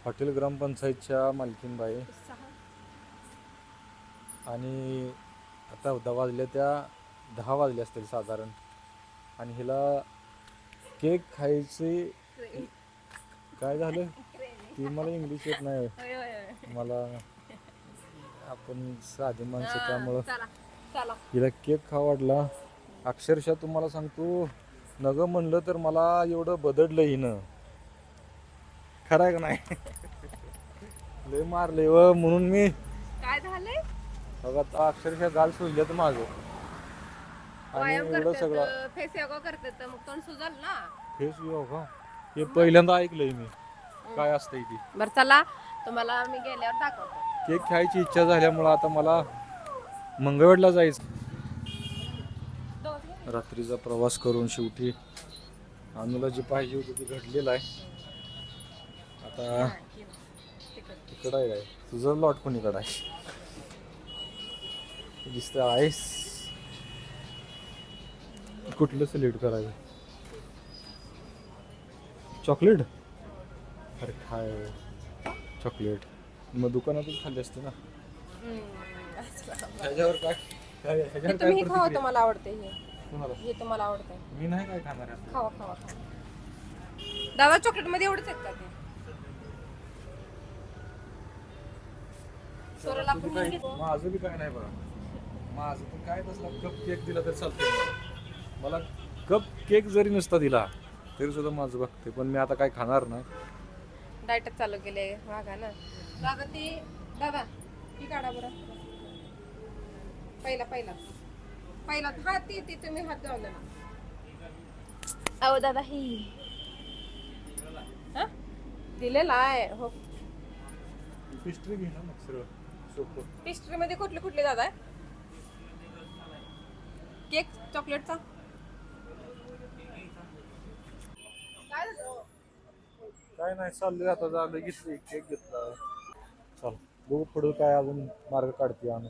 Hotel ग्रामपंचायतच्या मालकीनबाई आणि आता 10 वाजले असतील साधारण. आणि हिला केक खायचे काय झालं ती मला इंग्लिश येत नाही. मला आपण साधी माणसं त्यामुळं हिला केक खावा वाटला. अक्षरशः तुम्हाला सांगतो नग म्हणलं तर मला एवढं बदडलं हिनं. खरं का नाही? लय मारले व म्हणून मी काय झालंय बघा अक्षरशः गाल सुजल्यात माझं. आणि एवढं सगळं फेस योगा करतात मग तोंड सुजल ना. फेस योगा हे पहिल्यांदा ऐकलंय मी. काय असतंय ती? बरं चला तुम्हाला मी गेल्यावर दाखवतो. केक खायची इच्छा झाल्यामुळं आता मला मंगळवेढला जायचं. रात्रीचा प्रवास करून शेवटी अनुला जी पाहिजे होती ती घडलेलं आहे. आता तिकडं आहे तुझं लॉट कोणीकडं आहे दिसतं आहेस. कुठलं सिलेक्ट करायचं? चॉकलेट? अरे काय चॉकलेट मग दुकानातच खाल्ली असते ना. ह्याच्यावर काय ह्याच्यावर काय तुम्ही खावा तुम्हाला आवडते हे. कुणाला? हे तुम्हाला आवडते. मी नाही काय खाणार आहे. खावा खावा दादा चॉकलेट मध्ये एवढंच आहेत का ते? सोराला आपण माझं बी काय नाही बघा. माझं तर काय तसला कप केक दिला तर चालतंय. मला कप केक जरी नुसता दिला तरी सुद्धा माझं बघते. पण मी आता काय खाणार नाही. डायटच चालू केले बघा ना. दादा ती दादा ती काढा बरं. पहिला हा ती तुम्ही हात लावला ना. अहो दादा ही हा दिलेला आहे हो. पेस्ट्री घे ना मग सरळ सोपं. पेस्ट्री मध्ये कुठले दादा आहे? केक चॉकलेटचा काय नाही चाललंय आता झालं घेतली केक घेतला. चल बघू पुढे काय अजून मार्ग काढते आम्ही.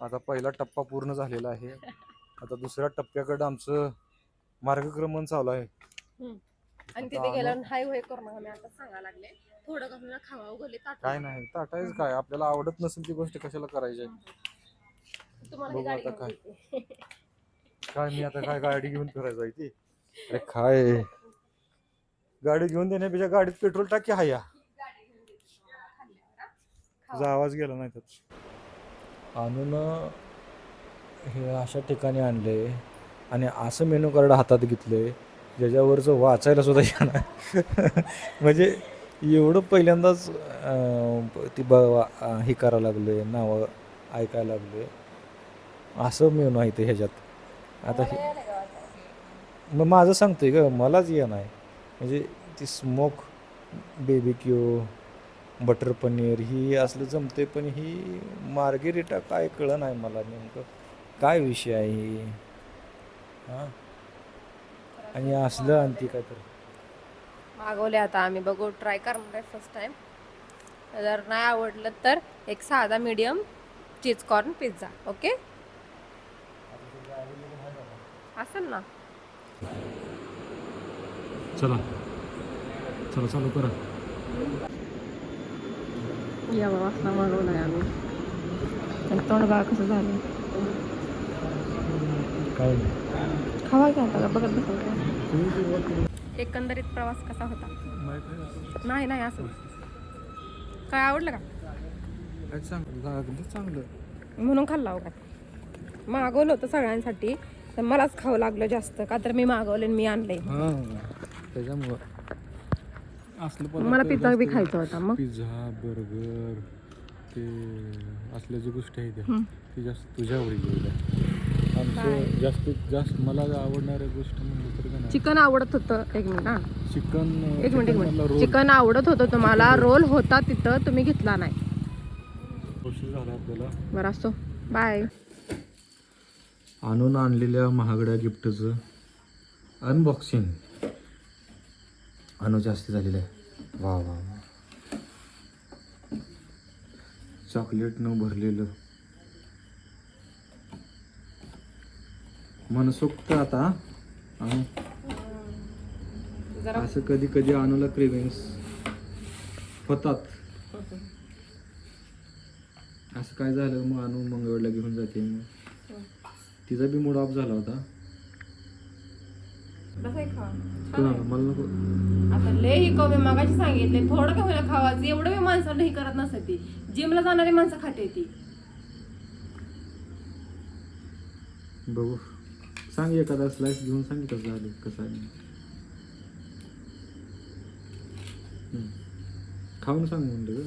आता पहिला टप्पा पूर्ण झालेला आहे. आता दुसऱ्या टप्प्याकडे आमचं मार्गक्रमण चालू आहे. आणि तिथे गेल्यावर हाय होय करू नका. मी आता सांगायला लागले थोडं कसं खावा उगले ताट. काय नाही ताटायच काय आपल्याला आवडत नसेल ती गोष्ट कशाला करायची. तुम्हाला गाडी काय काय मी आता काय गाडी घेऊन फिरायचं आहे ती. अरे काय गाडी घेऊन देण्यापेक्षा गाडीत पेट्रोल टाकी हा या. तुझा आवाज गेला नाही तर. आणून हे अशा ठिकाणी आणले आणि असं मेनू कार्ड हातात घेतले ज्याच्यावरचं वाचायला सुद्धा येणार. म्हणजे एवढं पहिल्यांदाच ती हे करायला लागले नावं ऐकायला लागले. असं मेनू आहे ते ह्याच्यात. आता हे मग माझं सांगतोय ग मलाच ये नाही. म्हणजे ती स्मोक बेबीक्यू बटर पनीर ही असलं जमते. पण ही मार्गेरिटा काय कळलं नाही मला नेमकं काय विषय आहे ही. हां आणि असलं आणि ती काय तर मागवले. आता आम्ही बघू ट्राय करणार आहे फर्स्ट टाइम. जर नाही आवडलं तर एक साधा medium cheese corn pizza. Okay असेल ना. चला चला चालू करा. या वासना मागवला आहे आम्ही. तोंड बघा कसं झालं. काय खावा की आता बघत बसायचं. एकंदरीत प्रवास कसा होता? नाही असं काय आवडलं का? चांगलं म्हणून खाल्ला हो का? मागवलं होतं सगळ्यांसाठी तर मलाच खावं लागलं जास्त का तर मी मागवले मी आणले. त्याच्यामुळं असलं मला पिझ्झा बी खायचा होता. मग पिझ्झा बर्गर ते असल्या जी गोष्टी आहेत ती जास्त तुझ्या आवडीची. आमचं जास्तीत जास्त मला आवडणाऱ्या गोष्ट म्हणजे तर चिकन आवडत होतं. एक मिनिट चिकन चिकन आवडत होतं तुम्हाला. रोल होता तिथं तुम्ही घेतला नाही. उशीर झाला आपल्याला. बरं असतो बाय. आणून आणलेल्या महागड्या गिफ्टचं अनबॉक्सिंग आणू जास्ती झालेलं आहे. वा वा वा चॉकलेटनं भरलेलं मनसोक्त. आता असं कधी कधी आणूला क्रेविंग्स होतात. असं काय झालं मग आणून मंगळवेळला घेऊन जाते मग तिचा बी मूड ऑफ झाला होता. कुणाला? मला नको. आता लय ही कमी मागाशी सांगितले थोडं का होईना खावायचं, एवढं मी माणसाला ही करत नसते. ती जिमला जाणारी माणसं खाते ती. बघू सांग एखादा स्लाइस घेऊन सांग कसं झालं कसं आहे. खाऊन सांग म्हणलं ग.